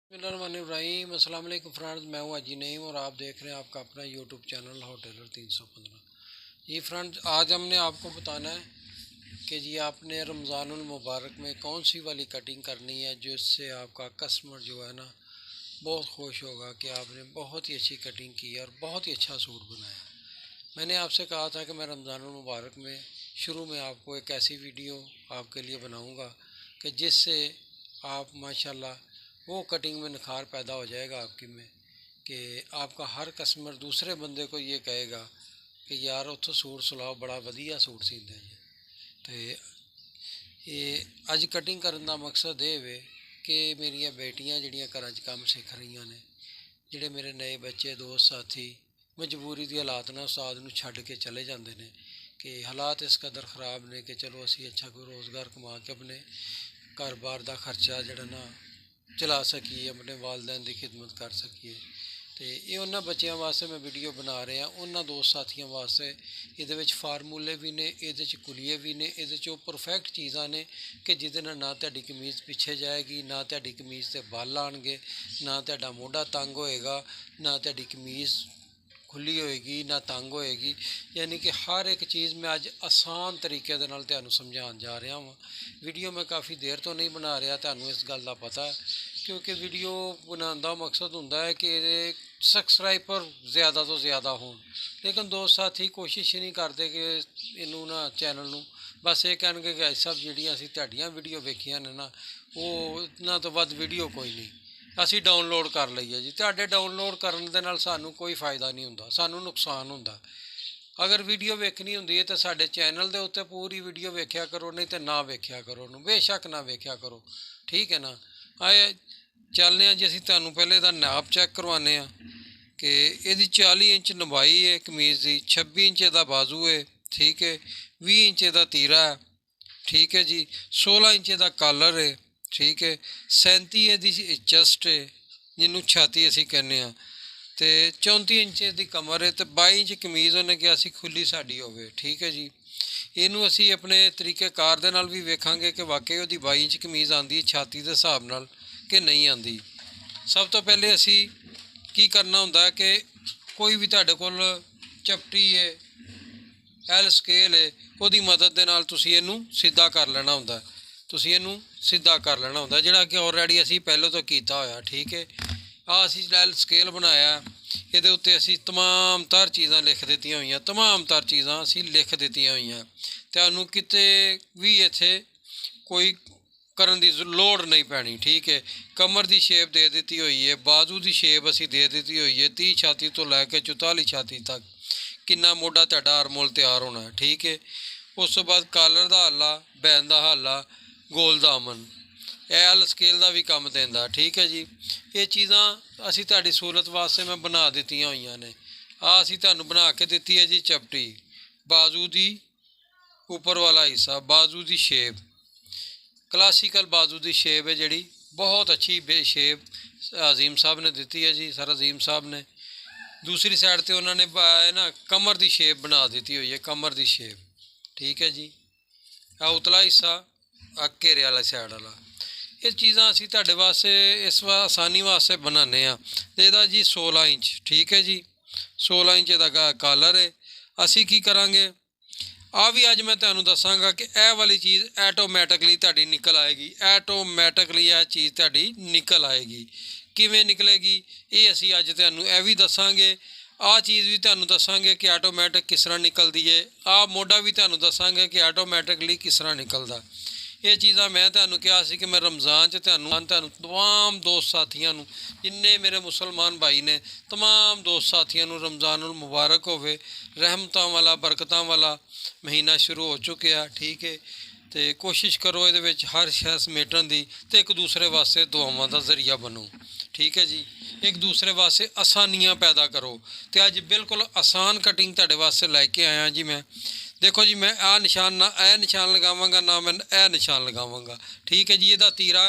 बिस्मिल्लाहिर्रहमानिर्रहीम अस्सलाम वालेकुम फ्रेंड्स, मैं हूं अजी नईम और आप देख रहे हैं आपका अपना यूट्यूब चैनल होटेलर 315। जी फ्रेंड्स, आज हमने आपको बताना है कि जी आपने रमज़ानुल मुबारक में कौन सी वाली कटिंग करनी है जिससे आपका कस्टमर जो है ना बहुत खुश होगा कि आपने बहुत ही अच्छी कटिंग की है और बहुत ही अच्छा सूट बनाया। मैंने आपसे कहा था कि मैं रमज़ानुल मुबारक में शुरू में आपको एक ऐसी वीडियो आपके लिए बनाऊँगा कि जिससे आप माशाल्लाह वो कटिंग में निखार पैदा हो जाएगा आपकी में कि आपका हर कस्टमर दूसरे बंदे को ये कहेगा कि यार उतो सूट सिलाओ, बड़ा वधिया सूट सींदे जी। तो ये अज कटिंग करने का मकसद ये वे कि मेरिया बेटियां जिहड़ियां घर च काम सीख रही ने, जिहड़े मेरे नए बच्चे दोस्त साथी मजबूरी की हालात ना उस्ताद नूं छड्ड के चले जाते हैं कि हालात इस कदर ख़राब ने कि चलो असी अच्छा कोई रोज़गार कमा के अपने घर बार का खर्चा जिहड़ा ना चला सकीए, अपने वालदैन की खिदमत कर सकीए। तो ये उन्होंने बच्चों वास्ते मैं वीडियो बना रहा, उन्होंने दोस्त साथियों वास्ते ये फार्मूले भी ने, ये कुलिए भी ने, ये परफेक्ट चीज़ा ने कि जिद ना तुहाडी कमीज़ पिछे जाएगी, ना तुहाडी कमीज़ से बल आएंगे, ना तुहाडा मोढा तंग होएगा, ना तुहाडी कमीज़ खुली होएगी ना तंग होएगी। यानी कि हर एक चीज़ मैं अज आसान तरीके दे नाल तुहानूं समझाउण जा रहा वां। वीडियो मैं काफ़ी देर तो नहीं बना रहा, तुहानूं इस गल का पता है, क्योंकि वीडियो बनाने का मकसद हुंदा है कि सबसक्राइबर ज़्यादा तो ज़्यादा हो, लेकिन दोस्त साथी कोशिश ही नहीं करते कि इनू ना चैनल नूं बस ये कहणगे कि सब जिहड़ियां असीं तुहाडीआं वीडियो वेखियां ने ना वो इन्हां तो वध वीडियो कोई नहीं असी डाउनलोड कर लईए जी। तुहाडे डाउनलोड करन दे नाल सानूं कोई फ़ायदा नहीं हुंदा, सानूं नुकसान हुंदा। अगर वीडियो वेखनी हुंदी है तो साडे चैनल दे उत्ते पूरी वीडियो वेख्या करो, नहीं तो ना वेख्या करो, उन्होंने बेशक ना वेख्या करो, ठीक है ना। आए चलने जी, असीं तुहानूं पहले इहदा नाप चैक करवाने कि इहदी 40 इंच लंबाई है कमीज़ की, 26 इंच इहदा बाजू है, ठीक है, 20 इंच इहदा तीरा है, ठीक है जी, 16 इंच इहदा कालर है, ठीक है, 37 इहदी चैस्ट है जिन्हों छाती असीं कहने आ, तो 34 इंच की कमर है, तो 22 इंच कमीज़ उन्हें कहा सी खुली साड़ी होवे, ठीक है जी। इनू असी अपने तरीक़ेकार दे नाल भी वेखांगे कि वाकई वो 22 इंच कमीज़ आती छाती के हिसाब नाल कि नहीं आती। सब तो पहले असी की करना हुंदा कि कोई भी तुहाडे कोल चपटी है, एल स्केल है, उसकी मदद के नाल तुसीं इहनूं सीधा कर लेना हुंदा, तुसीं इहनूं सीधा कर लेना हुंदा, जिहड़ा कि ऑलरेडी असी पहले तो कीता होया, ठीक है। असी एल स्केल बनाया, ये उत्ते असी तमाम तर चीज़ां लिख दित्तियां होईयां, तमाम तर चीज़ां असी लिख दित्तियां होईयां, तुहानूं किते भी इत्थे कोई करन दी लोड़ नहीं पैनी, ठीक है। कमर की शेप दे दी हुई है, बाजू की शेप असी दे दी हुई है, 30 छाती तो लैके 44 छाती तक किन्ना मोढा तुहाडा आर्मोल तैयार होना है, ठीक है। उस तो बाद कालर का हल्ला, बैन का हल्ला, गोल दामन, एल स्केल का भी काम देंदा, ठीक है जी। ये चीज़ां असी तुहाडी सहूलत वास्ते मैं बना दित्तियां होईयां ने। असी तुहानूं बना के दित्ती है जी चपटी, बाजू की उपर वाला हिस्सा, बाजू की शेप क्लासिकल बाजू की शेप है जी, बहुत अच्छी शेप अजीम साहब ने दी है जी, सर अजीम साहब ने। दूसरी साइड पर उन्होंने ना कमर की शेप बना दी हुई है, कमर की शेप, ठीक है जी। आ उतला हिस्सा, आ घेरे वाला साइड वाला, ये चीज़ां असी तुहाडे वास्ते इस आसानी वास्ते बनाने इहदा जी 16 इंच, ठीक है जी, 16 इंच इहदा कालर है। असी की करांगे आ भी अज मैं तुहानूं दसांगा कि यह वाली चीज़ ऐटोमैटिकली तुहाडी निकल आएगी, ऐटोमैटिकली यह चीज़ तुहाडी निकल आएगी। किवें निकलेगी ये असी अज तुहानूं यह भी दसांगे, आ चीज़ भी तुहानूं दसांगे कि ऐटोमैटिक किस तरह निकलती है, आ मोढा भी तुहानूं दसांगे कि ऐटोमैटिकली किस तरह निकलदा। ये चीज़ां मैं तुहानूं कहा सी कि मैं रमज़ान च तुहानूं तमाम दोस्त साथियों जिन्ने मेरे मुसलमान भाई ने, तमाम दोस्त साथियों रमज़ानुल मुबारक होवे, रहमतां वाला बरकतां वाला महीना शुरू हो चुकिया, ठीक है। तो कोशिश करो ये हर शह समेटन की, तो एक दूसरे वास्ते दुआवां का जरिया बनो, ठीक है जी। एक दूसरे वास्ते आसानियाँ पैदा करो। तो अज बिल्कुल आसान कटिंग तुहाडे वास्ते लैके आया जी मैं। देखो जी, मैं आ निशान ना ए निशान लगावांगा ना मैं ए निशान लगावांगा, ठीक है जी। ਇਹਦਾ तीरा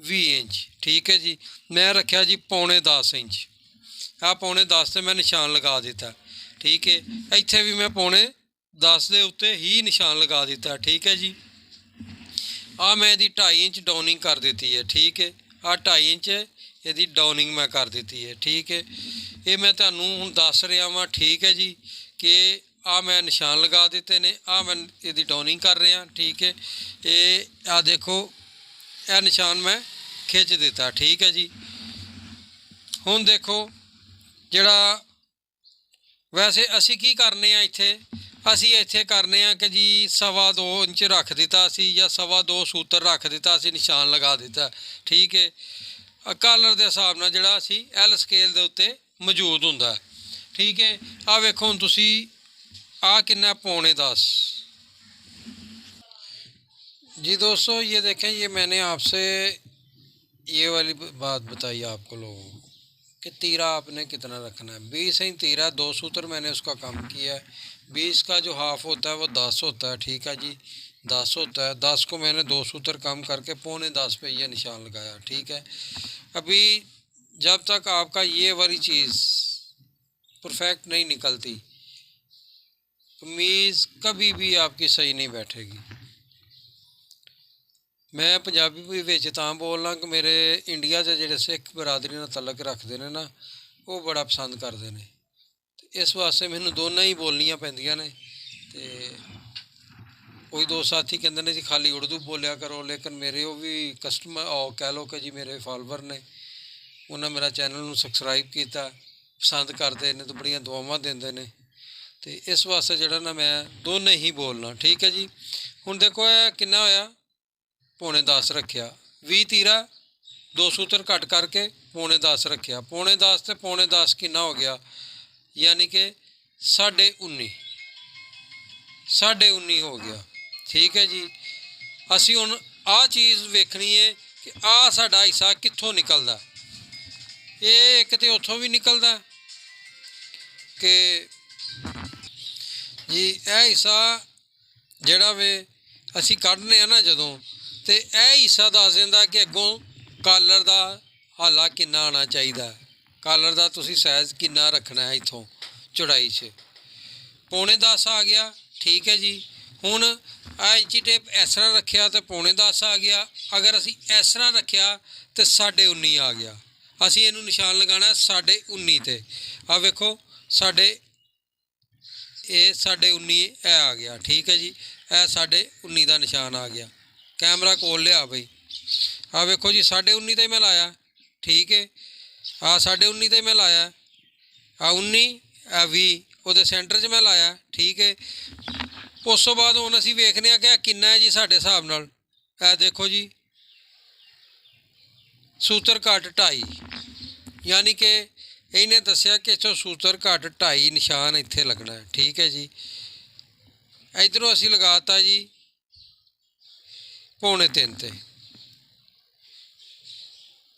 20 इंच, ठीक है जी। मैं रखा जी पौने 10 इंच, आ पौने 10 से मैं निशान लगा दिता, ठीक है। इत्थे भी मैं पौने 10 के उत्ते ही निशान लगा दिता, ठीक है जी। आ मैं 2.5 इंच डाउनिंग कर दी है, ठीक है। आ 2.5 इंच ਇਹਦੀ ਡਾਊਨਿੰਗ ਮੈਂ ਕਰ ਦਿੱਤੀ ਹੈ। ਠੀਕ ਹੈ, ਇਹ ਮੈਂ ਤੁਹਾਨੂੰ ਹੁਣ ਦੱਸ ਰਿਹਾ ਵਾਂ। ਠੀਕ ਹੈ ਜੀ, ਕਿ ਆ ਮੈਂ ਨਿਸ਼ਾਨ ਲਗਾ ਦਿੱਤੇ ਨੇ, ਆ ਮੈਂ ਇਹਦੀ ਡਾਊਨਿੰਗ ਕਰ ਰਿਹਾ। ਠੀਕ ਹੈ, ਇਹ ਆ ਦੇਖੋ, ਇਹ ਨਿਸ਼ਾਨ ਮੈਂ ਖਿੱਚ ਦਿੱਤਾ। ਠੀਕ ਹੈ ਜੀ, ਹੁਣ ਦੇਖੋ ਜਿਹੜਾ ਵੈਸੇ ਅਸੀਂ ਕੀ ਕਰਨੇ ਆ ਅਸੀਂ ਇੱਥੇ ਕਰਨੇ ਆ ਕਿ ਜੀ 2.25 ਇੰਚ ਰੱਖ ਦਿੱਤਾ ਅਸੀਂ, ਜਾਂ 2.25 ਸੂਤਰ ਰੱਖ ਦਿੱਤਾ ਅਸੀਂ, ਨਿਸ਼ਾਨ ਲਗਾ ਦਿੱਤਾ। ਠੀਕ ਹੈ, ਕਾਲਰ ਦੇ ਹਿਸਾਬ ਨਾਲ ਜਿਹੜਾ ਅਸੀਂ ਐਲ ਸਕੇਲ ਦੇ ਉੱਤੇ ਮੌਜੂਦ ਹੁੰਦਾ। ठीक है, आ वेखो हुण तुसी आ कितना 9:45। जी दोस्तों ये देखें, ये मैंने आपसे ये वाली बात बताई आपको लोगों को कि तीरा आपने कितना रखना है। 20 इंच तीरा, 2 सूत्र मैंने उसका कम किया है। 20 का जो हाफ होता है वो 10 होता है। ठीक है जी, 10 होता है। 10 को मैंने 2 सूत्र कम करके 9:45 पे ये निशान लगाया। ठीक है, अभी जब तक आपका ये वाली चीज़ परफेक्ट नहीं निकलती, कमीज़ कभी भी आपकी सही नहीं बैठेगी। मैं पंजाबी भी विच तां बोलना कि मेरे इंडिया से जिहड़े सिख बरादरी नाल तलक रखते हैं ना, वो बड़ा पसंद करते हैं। इस वास्ते मैनूं दोनों ही बोलनियां पैंदियां ने। ते कोई दो साथी कहते हैं जी खाली उर्दू बोलिया करो, लेकिन मेरे वो भी कस्टमर कह लो कि जी मेरे फॉलोवर ने, उन्हें मेरा चैनल नूं सबसक्राइब किया, पसंद करते हैं तो बड़ियां दुआवां देंदे ने। तो इस वास्ते जिहड़ा ना मैं दोनों ही बोलना। ठीक है जी, हुण देखो यह कितना होया, 9:45 रखिया। 20 तीरा 2 सूत्र घट करके 9:45 रखिया। 9:45 तो 9:45 कितना हो गया, यानी कि 19.5 हो गया। ठीक है जी, असी हुण आ चीज़ वेखनी है कि आ साडा हिस्सा कित्थों निकलदा। ये एक तो उत्थों भी निकलदा कि जी यह हिस्सा जिहड़ा वे असी कढ़ने ना जदों, तो यह हिस्सा दस दिंदा कि अगों कालर का हाला कितना आना चाहिए, कालर का तुसी साइज़ कितना रखना है। इत्थों चौड़ाई 9:10 आ गया। ठीक है जी, हुण आ इंची टेप इस तरह रखिया तो 9:10 आ गया। अगर असी इस तरह रखिया तो 19.5 आ गया। असी इनू निशान लगाना 19.5 ते। आ वेखो साढ़े 19.5 आ गया। ठीक है जी, यह 19.5 का निशान आ गया। कैमरा कोल लिया बई, आ वेखो जी 19.5 ते मैं लाया। ठीक है, आ 19.5 ते मैं लाया, आ 19 आ 20 वो सेंटर च मैं लाया। ठीक है, उस तो बाद हुण असीं वेखने कि किन्ना है जी साडे हिसाब नाल। ए देखो जी सूत्र घट 2.5, यानी कि इन्हें दसिया कि इत्थों सूत्र घट 2.5 निशान इत्थे लगना है। ठीक है जी, इधरों असीं लगाता जी 2.25 ते,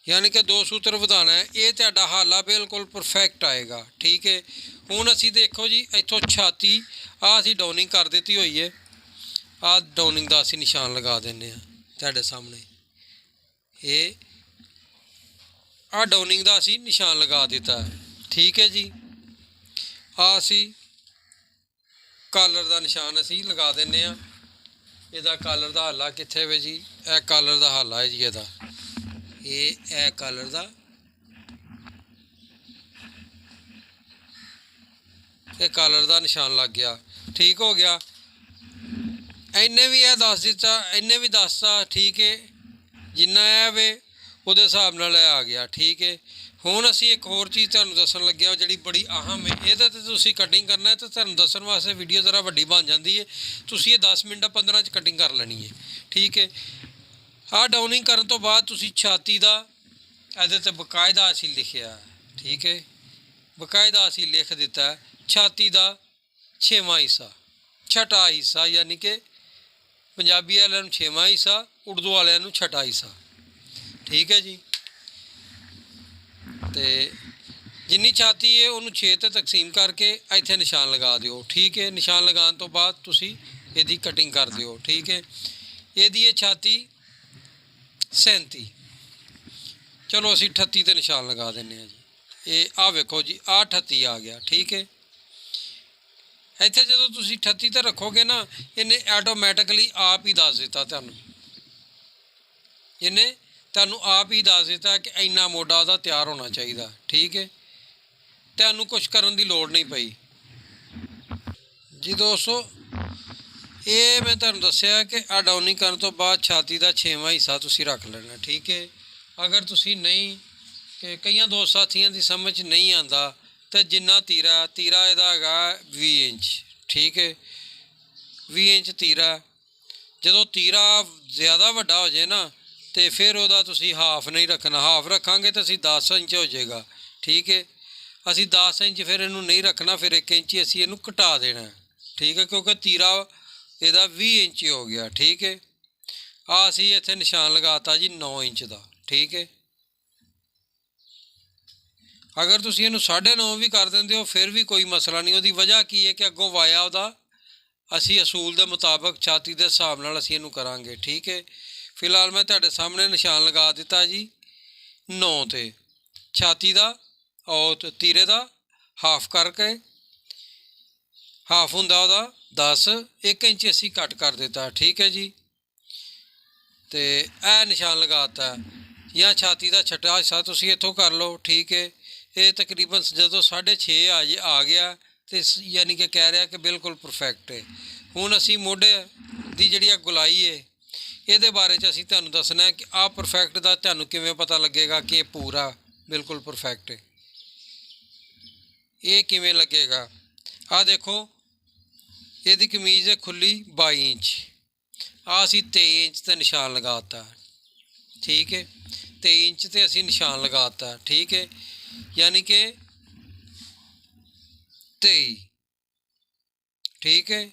यानी कि 2 सूत्र वधाना है। ये तुहाडा हाला बिल्कुल परफेक्ट आएगा। ठीक है, हुण असीं देखो जी इत्थों छाती आ असीं डाउनिंग कर दित्ती होई है। आ डाउनिंग का असीं निशान लगा दिंदे आ तुहाडे सामने। ये आ डाउनिंग का असीं निशान लगा दिता है। ठीक है जी, आ असीं कालर का निशान असीं लगा दिंदे आ। इहदा कालर का हाला कित्थे वे जी, यह कालर का हाला है जी इहदा, ये कालर का, ये कालर का निशान लग गया। ठीक हो गया, इन्हें भी यह दस दिता, इन्हें भी दसता। ठीक है, जिन्ना है वे उहदे हिसाब नाल आ गया। ठीक है, हुण असीं एक होर चीज़ तुहानूं दस्सण लगे जिहड़ी बड़ी अहम है। इहदे ते तुसीं कटिंग करना है तो तुहानूं दस्सण वास्ते वीडियो ज़रा वड्डी बन जाती है, तुसीं ये 10 मिनट 15 च कटिंग कर लैनी है। ठीक है, आ डाउनिंग करन तो बाद तुसीं छाती दा इहदे ते बकायदा असीं लिखिया। ठीक है, बकायदा असीं लिख दिता है छाती दा 6वां हिस्सा, छठा हिस्सा, यानी कि पंजाबी वालिਆਂ ਨੂੰ 6वां हिस्सा, उर्दू वालिਆਂ ਨੂੰ छठा हिस्सा। ठीक है जी, तो जिन्नी छाती है उन्होंने 6 ते तकसीम करके इत्थे निशान लगा दिओ। ठीक है, निशान लगाने तो बाद तुसी इहदी कटिंग कर दिओ। ठीक है, इहदी छाती 37, चलो असी 38 ते निशान लगा देने जी। ये आ वेखो जी आ 38 आ गया। ठीक है, इत्थे जदों तुसी 38 ते रखोगे ना, इन्हें ऑटोमैटिकली आप ही दस दिता तुहानूं, इन्हें ਤੁਹਾਨੂੰ ਆਪ ਹੀ ਦੱਸ ਦਿੱਤਾ ਕਿ ਇੰਨਾ ਮੋਢਾ ਉਹਦਾ ਤਿਆਰ ਹੋਣਾ ਚਾਹੀਦਾ। ਠੀਕ ਹੈ, ਤੁਹਾਨੂੰ ਕੁਛ ਕਰਨ ਦੀ ਲੋੜ ਨਹੀਂ ਪਈ ਜੀ ਦੋਸਤੋ। ਇਹ ਮੈਂ ਤੁਹਾਨੂੰ ਦੱਸਿਆ ਕਿ ਡਾਊਨਿੰਗ ਕਰਨ ਤੋਂ ਬਾਅਦ ਛਾਤੀ ਦਾ 6ਵਾਂ ਹਿੱਸਾ ਤੁਸੀਂ ਰੱਖ ਲੈਣਾ। ਠੀਕ ਹੈ, ਅਗਰ ਤੁਸੀਂ ਨਹੀਂ ਕਿ ਕਈਆਂ ਦੋਸਤ ਸਾਥੀਆਂ ਦੀ ਸਮਝ ਨਹੀਂ ਆਉਂਦਾ ਤਾਂ ਜਿੰਨਾ ਤੀਰਾ ਇਹਦਾ ਹੈਗਾ 20 ਇੰਚ। ਠੀਕ ਹੈ, 20 ਇੰਚ ਤੀਰਾ। ਜਦੋਂ ਤੀਰਾ ਜ਼ਿਆਦਾ ਵੱਡਾ ਹੋ ਜਾਏ ਨਾ ਤੇ ਫਿਰ ਉਹਦਾ ਤੁਸੀਂ ਹਾਫ ਨਹੀਂ ਰੱਖਣਾ। ਹਾਫ ਰੱਖਾਂਗੇ ਤਾਂ ਅਸੀਂ 10 ਇੰਚ ਹੋ ਜਾਏਗਾ। ਠੀਕ ਹੈ, ਅਸੀਂ 10 ਇੰਚ ਫਿਰ ਇਹਨੂੰ ਨਹੀਂ ਰੱਖਣਾ, ਫਿਰ 1 ਇੰਚ ਅਸੀਂ ਇਹਨੂੰ ਘਟਾ ਦੇਣਾ। ਠੀਕ ਹੈ, ਕਿਉਂਕਿ ਤੀਰਾ ਇਹਦਾ 20 ਇੰਚ ਹੋ ਗਿਆ। ਠੀਕ ਹੈ, ਅਸੀਂ ਇੱਥੇ ਨਿਸ਼ਾਨ ਲਗਾਤਾ ਜੀ 9 ਇੰਚ ਦਾ। ਠੀਕ ਹੈ, ਅਗਰ ਤੁਸੀਂ ਇਹਨੂੰ 9.5 ਵੀ ਕਰ ਦਿੰਦੇ ਹੋ ਫਿਰ ਵੀ ਕੋਈ ਮਸਲਾ ਨਹੀਂ। ਉਹਦੀ ਵਜ੍ਹਾ ਕੀ ਹੈ ਕਿ ਅੱਗੋਂ ਵਾਇਆ ਉਹਦਾ ਅਸੀਂ ਅਸੂਲ ਦੇ ਮੁਤਾਬਕ ਛਾਤੀ ਦੇ ਹਿਸਾਬ ਨਾਲ ਅਸੀਂ ਇਹਨੂੰ ਕਰਾਂਗੇ। ਠੀਕ ਹੈ, ਫਿਲਹਾਲ ਮੈਂ ਤੁਹਾਡੇ ਸਾਹਮਣੇ ਨਿਸ਼ਾਨ ਲਗਾ ਦਿੱਤਾ ਜੀ 9 ਤੇ। ਛਾਤੀ ਦਾ ਔਰ ਤੀਰੇ ਦਾ ਹਾਫ ਕਰਕੇ, ਹਾਫ ਹੁੰਦਾ ਉਹਦਾ 10, 1 ਇੰਚ ਅਸੀਂ ਕੱਟ ਕਰ ਦਿੱਤਾ। ਠੀਕ ਹੈ ਜੀ, ਤੇ ਇਹ ਨਿਸ਼ਾਨ ਲਗਾਤਾ। ਜਾਂ ਛਾਤੀ ਦਾ ਛਟਾ ਹਿੱਸਾ ਤੁਸੀਂ ਇੱਥੋਂ ਕਰ ਲਓ। ਠੀਕ ਹੈ, ਇਹ ਤਕਰੀਬਨ ਜਦੋਂ 6.5 ਆ ਗਿਆ ਤੇ ਯਾਨੀ ਕਿ ਕਹਿ ਰਿਹਾ ਕਿ ਬਿਲਕੁਲ ਪਰਫੈਕਟ ਹੈ। ਹੁਣ ਅਸੀਂ ਮੋਢੇ ਦੀ ਜਿਹੜੀ ਆ ਗੁਲਾਈ ਹੈ ਇਹਦੇ ਬਾਰੇ 'ਚ ਅਸੀਂ ਤੁਹਾਨੂੰ ਦੱਸਣਾ ਕਿ ਆਹ ਪਰਫੈਕਟ ਦਾ ਤੁਹਾਨੂੰ ਕਿਵੇਂ ਪਤਾ ਲੱਗੇਗਾ ਕਿ ਇਹ ਪੂਰਾ ਬਿਲਕੁਲ ਪਰਫੈਕਟ ਹੈ। ਇਹ ਕਿਵੇਂ ਲੱਗੇਗਾ, ਆਹ ਦੇਖੋ ਇਹਦੀ ਕਮੀਜ਼ ਹੈ ਖੁੱਲੀ 22 ਇੰਚ, ਆਹ ਅਸੀਂ 23 ਇੰਚ 'ਤੇ ਨਿਸ਼ਾਨ ਲਗਾਤਾ। ਠੀਕ ਹੈ, 23 ਇੰਚ 'ਤੇ ਅਸੀਂ ਨਿਸ਼ਾਨ ਲਗਾਤਾ। ਠੀਕ ਹੈ, ਯਾਨੀ ਕਿ 23। ਠੀਕ ਹੈ,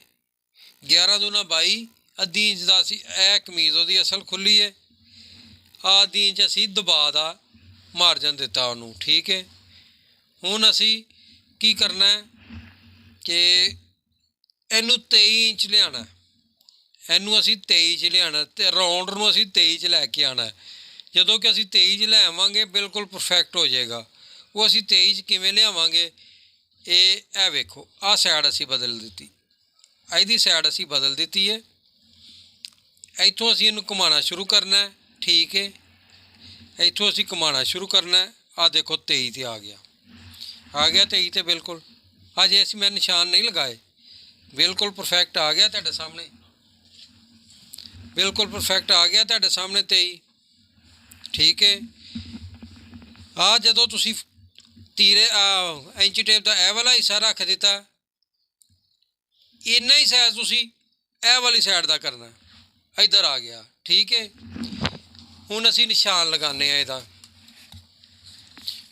11 ਦੂਣਾ 22, ਅੱਧੀ ਇੰਚ ਦਾ ਅਸੀਂ ਇਹ ਕਮੀਜ਼ ਉਹਦੀ ਅਸਲ ਖੁੱਲੀ ਹੈ, ਅੱਧੀ ਇੰਚ ਅਸੀਂ ਦਬਾ ਦਾ ਮਾਰਜਨ ਦਿੱਤਾ ਉਹਨੂੰ। ਠੀਕ ਹੈ, ਹੁਣ ਅਸੀਂ ਕੀ ਕਰਨਾ ਕਿ ਇਹਨੂੰ 23 ਇੰਚ ਲਿਆਉਣਾ, ਇਹਨੂੰ ਅਸੀਂ 23 'ਚ ਲਿਆਉਣਾ ਅਤੇ ਰਾਊਂਡ ਨੂੰ ਅਸੀਂ 23 'ਚ ਲੈ ਕੇ ਆਉਣਾ। ਜਦੋਂ ਕਿ ਅਸੀਂ 23 'ਚ ਲੈ ਆਵਾਂਗੇ ਬਿਲਕੁਲ ਪਰਫੈਕਟ ਹੋ ਜਾਏਗਾ। ਉਹ ਅਸੀਂ 23 'ਚ ਕਿਵੇਂ ਲਿਆਵਾਂਗੇ, ਇਹ ਵੇਖੋ ਆਹ ਸਾਈਡ ਅਸੀਂ ਬਦਲ ਦਿੱਤੀ, ਇਹਦੀ ਸਾਈਡ ਅਸੀਂ ਬਦਲ ਦਿੱਤੀ ਹੈ। ਇੱਥੋਂ ਅਸੀਂ ਇਹਨੂੰ ਘੁਮਾਉਣਾ ਸ਼ੁਰੂ ਕਰਨਾ। ਠੀਕ ਹੈ, ਇੱਥੋਂ ਅਸੀਂ ਘੁਮਾਉਣਾ ਸ਼ੁਰੂ ਕਰਨਾ। ਆਹ ਦੇਖੋ 23 'ਤੇ ਆ ਗਿਆ 23 'ਤੇ ਬਿਲਕੁਲ। ਅਜੇ ਅਸੀਂ ਮੈਂ ਨਿਸ਼ਾਨ ਨਹੀਂ ਲਗਾਏ, ਬਿਲਕੁਲ ਪਰਫੈਕਟ ਆ ਗਿਆ ਤੁਹਾਡੇ ਸਾਹਮਣੇ, ਬਿਲਕੁਲ ਪਰਫੈਕਟ ਆ ਗਿਆ ਤੁਹਾਡੇ ਸਾਹਮਣੇ 23। ਠੀਕ ਹੈ, ਆਹ ਜਦੋਂ ਤੁਸੀਂ ਤੀਰੇ ਇੰਚੀ ਟੇਪ ਦਾ ਇਹ ਵਾਲਾ ਹਿੱਸਾ ਰੱਖ ਦਿੱਤਾ, ਇੰਨਾ ਹੀ ਸਾਈਜ਼ ਤੁਸੀਂ ਇਹ ਵਾਲੀ ਸਾਈਡ ਦਾ ਕਰਨਾ, ਇੱਧਰ ਆ ਗਿਆ। ਠੀਕ ਹੈ, ਹੁਣ ਅਸੀਂ ਨਿਸ਼ਾਨ ਲਗਾਉਂਦੇ ਹਾਂ ਇਹਦਾ।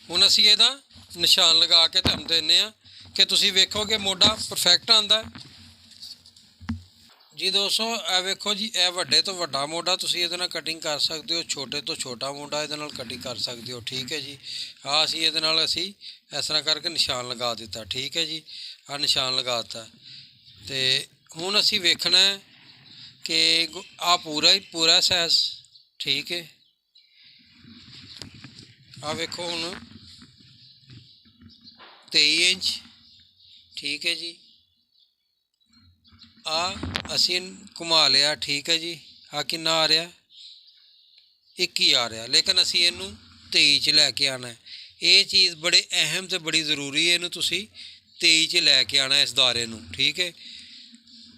ਹੁਣ ਅਸੀਂ ਇਹਦਾ ਨਿਸ਼ਾਨ ਲਗਾ ਕੇ ਤੁਹਾਨੂੰ ਦਿੰਦੇ ਹਾਂ ਕਿ ਤੁਸੀਂ ਵੇਖੋਗੇ ਮੋਢਾ ਪਰਫੈਕਟ ਆਉਂਦਾ ਜੀ ਦੋਸਤੋ। ਇਹ ਵੇਖੋ ਜੀ, ਇਹ ਵੱਡੇ ਤੋਂ ਵੱਡਾ ਮੋਢਾ ਤੁਸੀਂ ਇਹਦੇ ਨਾਲ ਕਟਿੰਗ ਕਰ ਸਕਦੇ ਹੋ, ਛੋਟੇ ਤੋਂ ਛੋਟਾ ਮੋਢਾ ਇਹਦੇ ਨਾਲ ਕਟਿੰਗ ਕਰ ਸਕਦੇ ਹੋ। ਠੀਕ ਹੈ ਜੀ, ਆਹ ਅਸੀਂ ਇਹਦੇ ਨਾਲ ਅਸੀਂ ਇਸ ਤਰ੍ਹਾਂ ਕਰਕੇ ਨਿਸ਼ਾਨ ਲਗਾ ਦਿੱਤਾ। ਠੀਕ ਹੈ ਜੀ, ਆਹ ਨਿਸ਼ਾਨ ਲਗਾ ਦਿੱਤਾ ਅਤੇ ਹੁਣ ਅਸੀਂ ਵੇਖਣਾ ਕਿ ਆਹ ਪੂਰਾ ਸਾਈਜ਼। ਠੀਕ ਹੈ, ਆਹ ਵੇਖੋ ਹੁਣ 23 ਇੰਚ। ਠੀਕ ਹੈ ਜੀ, ਅਸੀਂ ਘੁਮਾ ਲਿਆ। ਠੀਕ ਹੈ ਜੀ, ਕਿੰਨਾ ਆ ਰਿਹਾ, 21 ਆ ਰਿਹਾ, ਲੇਕਿਨ ਅਸੀਂ ਇਹਨੂੰ 23 'ਚ ਲੈ ਕੇ ਆਉਣਾ। ਇਹ ਚੀਜ਼ ਬੜੇ ਅਹਿਮ ਅਤੇ ਬੜੀ ਜ਼ਰੂਰੀ ਹੈ, ਇਹਨੂੰ ਤੁਸੀਂ 23 'ਚ ਲੈ ਕੇ ਆਉਣਾ ਇਸ ਦਾਇਰੇ ਨੂੰ। ਠੀਕ ਹੈ,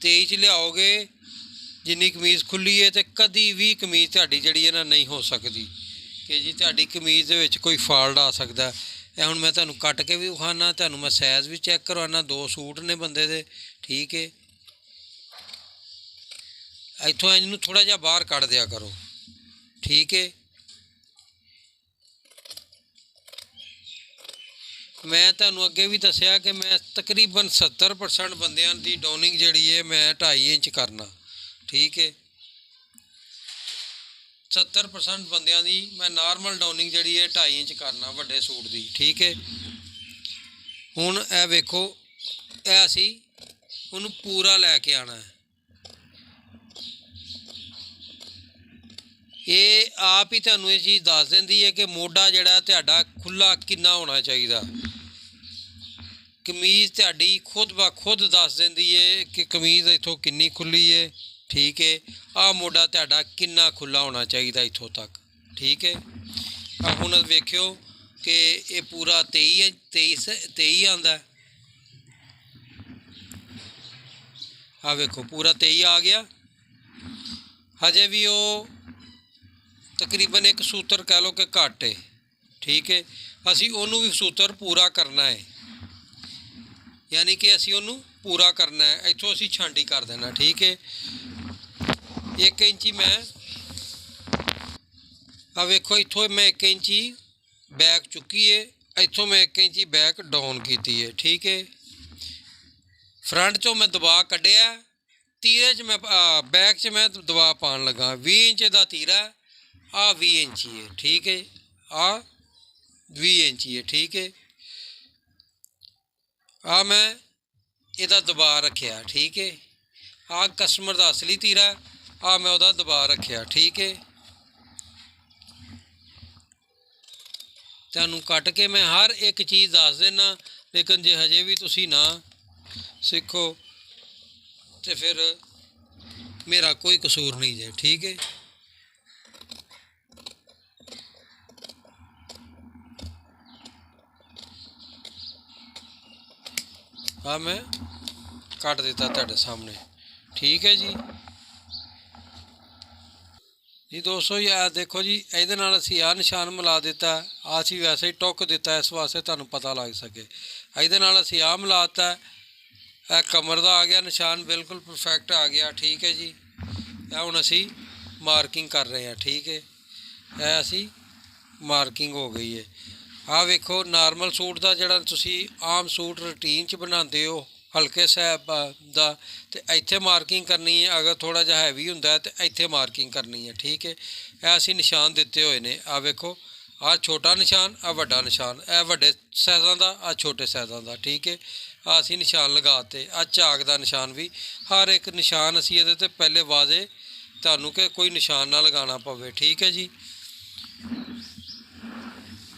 23 'ਚ ਲਿਆਓਗੇ ਜਿੰਨੀ ਕਮੀਜ਼ ਖੁੱਲੀ ਹੈ ਅਤੇ ਕਦੀ ਵੀ ਕਮੀਜ਼ ਤੁਹਾਡੀ ਜਿਹੜੀ ਹੈ ਨਾ ਨਹੀਂ ਹੋ ਸਕਦੀ ਕਿ ਜੀ ਤੁਹਾਡੀ ਕਮੀਜ਼ ਦੇ ਵਿੱਚ ਕੋਈ ਫਾਲਟ ਆ ਸਕਦਾ। ਇਹ ਹੁਣ ਮੈਂ ਤੁਹਾਨੂੰ ਕੱਟ ਕੇ ਵੀ ਵਿਖਾਉਣਾ, ਤੁਹਾਨੂੰ ਮੈਂ ਸਾਈਜ਼ ਵੀ ਚੈੱਕ ਕਰਵਾਉਣਾ। 2 ਸੂਟ ਨੇ ਬੰਦੇ ਦੇ। ਠੀਕ ਹੈ, ਇੱਥੋਂ ਇਹਨੂੰ ਥੋੜ੍ਹਾ ਜਿਹਾ ਬਾਹਰ ਕੱਢ ਦਿਆ ਕਰੋ। ਠੀਕ ਹੈ, ਮੈਂ ਤੁਹਾਨੂੰ ਅੱਗੇ ਵੀ ਦੱਸਿਆ ਕਿ ਮੈਂ ਤਕਰੀਬਨ 70% ਬੰਦਿਆਂ ਦੀ ਡਾਊਨਿੰਗ ਜਿਹੜੀ ਹੈ ਮੈਂ 2.5 ਇੰਚ ਕਰਨਾ। ਠੀਕ ਹੈ, 70% ਬੰਦਿਆਂ ਦੀ ਮੈਂ ਨਾਰਮਲ ਡਾਊਨਿੰਗ ਜਿਹੜੀ ਹੈ 2.5 ਇੰਚ ਕਰਨਾ ਵੱਡੇ ਸੂਟ ਦੀ। ਠੀਕ ਹੈ, ਹੁਣ ਇਹ ਵੇਖੋ, ਇਹ ਅਸੀਂ ਉਹਨੂੰ ਪੂਰਾ ਲੈ ਕੇ ਆਉਣਾ। ਇਹ ਆਪ ਹੀ ਤੁਹਾਨੂੰ ਇਹ ਚੀਜ਼ ਦੱਸ ਦਿੰਦੀ ਹੈ ਕਿ ਮੋਢਾ ਜਿਹੜਾ ਤੁਹਾਡਾ ਖੁੱਲ੍ਹਾ ਕਿੰਨਾ ਹੋਣਾ ਚਾਹੀਦਾ। ਕਮੀਜ਼ ਤੁਹਾਡੀ ਖੁਦ ਬ ਖੁਦ ਦੱਸ ਦਿੰਦੀ ਹੈ ਕਿ ਕਮੀਜ਼ ਇੱਥੋਂ ਕਿੰਨੀ ਖੁੱਲ੍ਹੀ ਹੈ। ਠੀਕ ਹੈ, ਆਹ ਮੋਢਾ ਤੁਹਾਡਾ ਕਿੰਨਾ ਖੁੱਲ੍ਹਾ ਹੋਣਾ ਚਾਹੀਦਾ ਇੱਥੋਂ ਤੱਕ। ठीक है। हुण वेखियो कि ये पूरा 23 आंदा है। वेखो पूरा 23 आ गया। हजे भी वो तकरीबन एक सूत्र कह लो कि घट है। ठीक है, असी ओनू भी सूत्र पूरा करना है, यानी कि असी ओनू पूरा करना है। इत्थों असी छांडी कर देना। ठीक है, 1 इंची मैं वेखो इत्थों मैं 1 इंची बैक चुकी है, इत्थों मैं 1 इंची बैक डाउन की है। ठीक है, फ्रंट चो मैं दबा कढ़िया, तीरे च मैं बैक च मैं दबा पान लगा। 20 इंच का तीरा, 20 इंची है। ठीक है, 20 इंची है। ठीक है, मैं ਇਹਦਾ दबा रखिया। ठीक है, कस्टमर का असली तीरा, मैं ਉਹਦਾ दबा रखिया। ठीक है, ਤੁਹਾਨੂੰ ਕੱਟ ਕੇ मैं हर एक चीज़ दस देना, लेकिन जे हजे भी तुसी ना सीखो तो फिर मेरा कोई कसूर नहीं है। ठीक है, मैं कट दिता तुहाडे सामने। ठीक है जी। जी दोस्तों, ये देखो जी, ਇਹਦੇ ਨਾਲ ਅਸੀਂ ਨਿਸ਼ਾਨ ਮਿਲਾ ਦਿੱਤਾ। ਅਸੀਂ वैसे ही टुक दिता इस वास्ते ਤੁਹਾਨੂੰ पता लग सके। ਇਹਦੇ ਨਾਲ ਅਸੀਂ मिलाता। कमर का आ गया निशान, बिल्कुल परफेक्ट आ गया। ठीक है जी, ਹੁਣ ਅਸੀਂ मार्किंग कर रहे हैं। ठीक है, असी मार्किंग हो गई है। वेखो नॉर्मल सूट का जोड़ा तुसी आम सूट रूटीन च बनाते हो हल्के साहब का, तो इत्थे मार्किंग करनी है। अगर थोड़ा जिहा हैवी हुंदा तो इत्थे मार्किंग करनी है। ठीक है, असी निशान दिते हुए ने। वेखो छोटा निशान, वड्डा निशान, वड्डे साइज़ां दा, छोटे साइज़ां दा। ठीक है, असी निशान लगाते। झाग का निशान भी, हर एक निशान असी इहदे ते पहले वाजे तुहानूं कि कोई निशान ना लगाना पवे। ठीक है जी,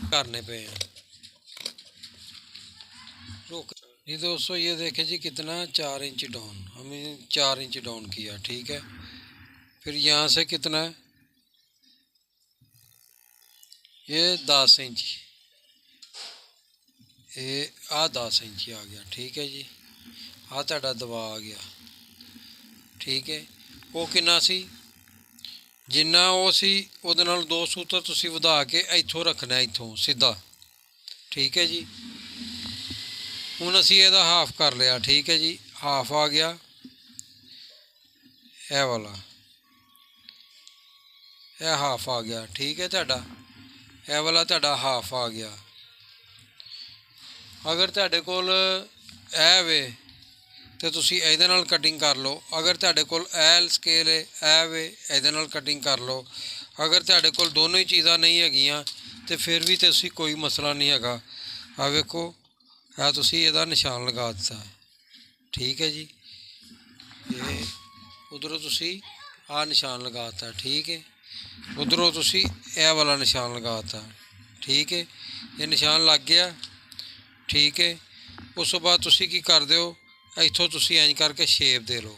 करने पे हैं। रुक जी दोस्तों, ये देखें जी कितना 4 इंच डाउन, हमने 4 इंच डाउन किया। ठीक है, फिर यहाँ से कितना है, ये 10 इंच, ये 10 इंच आ गया। ठीक है जी, तुहाडा दबा आ गया। ठीक है, वो कितना सी, जिन्ना वो सी उहदे नाल 2 सूत्र तुसी वधा के इत्थों रखना, इत्थों सीधा। ठीक है जी, ਹੁਣ ਅਸੀਂ ਇਹਦਾ हाफ कर लिया। ठीक है जी, हाफ आ गया ਇਹ वाला, ਇਹ हाफ आ गया। ठीक है, ਤੁਹਾਡਾ ਇਹ वाला ਤੁਹਾਡਾ हाफ आ गया। अगर ਤੁਹਾਡੇ ਕੋਲ ਇਹ ਵੇ ਤੇ ਤੁਸੀਂ ਇਹਦੇ ਨਾਲ ਕਟਿੰਗ ਕਰ ਲਓ। अगर ਤੁਹਾਡੇ ਕੋਲ ਐਲ ਸਕੇਲ ਹੈ, ਇਹ ਵੇ, ਇਹਦੇ ਨਾਲ ਕਟਿੰਗ ਕਰ ਲਓ। अगर ਤੁਹਾਡੇ ਕੋਲ ਦੋਨੋਂ ਹੀ ਚੀਜ਼ਾਂ ਨਹੀਂ ਹੈਗੀਆਂ ਤੇ ਫਿਰ ਵੀ ਤੁਸੀਂ ਕੋਈ ਮਸਲਾ ਨਹੀਂ ਹੈਗਾ। ਵੇਖੋ तुसी इहदा निशान लगा दिता। ठीक है जी, ये उधरों तुसी निशान लगाता। ठीक है, उधरों तुसी यह वाला निशान लगाता। ठीक है, ये निशान लग गया। ठीक है, उस तो बाद तुसी की कर दो, इत्थों तुसी इंज करके शेप दे लो।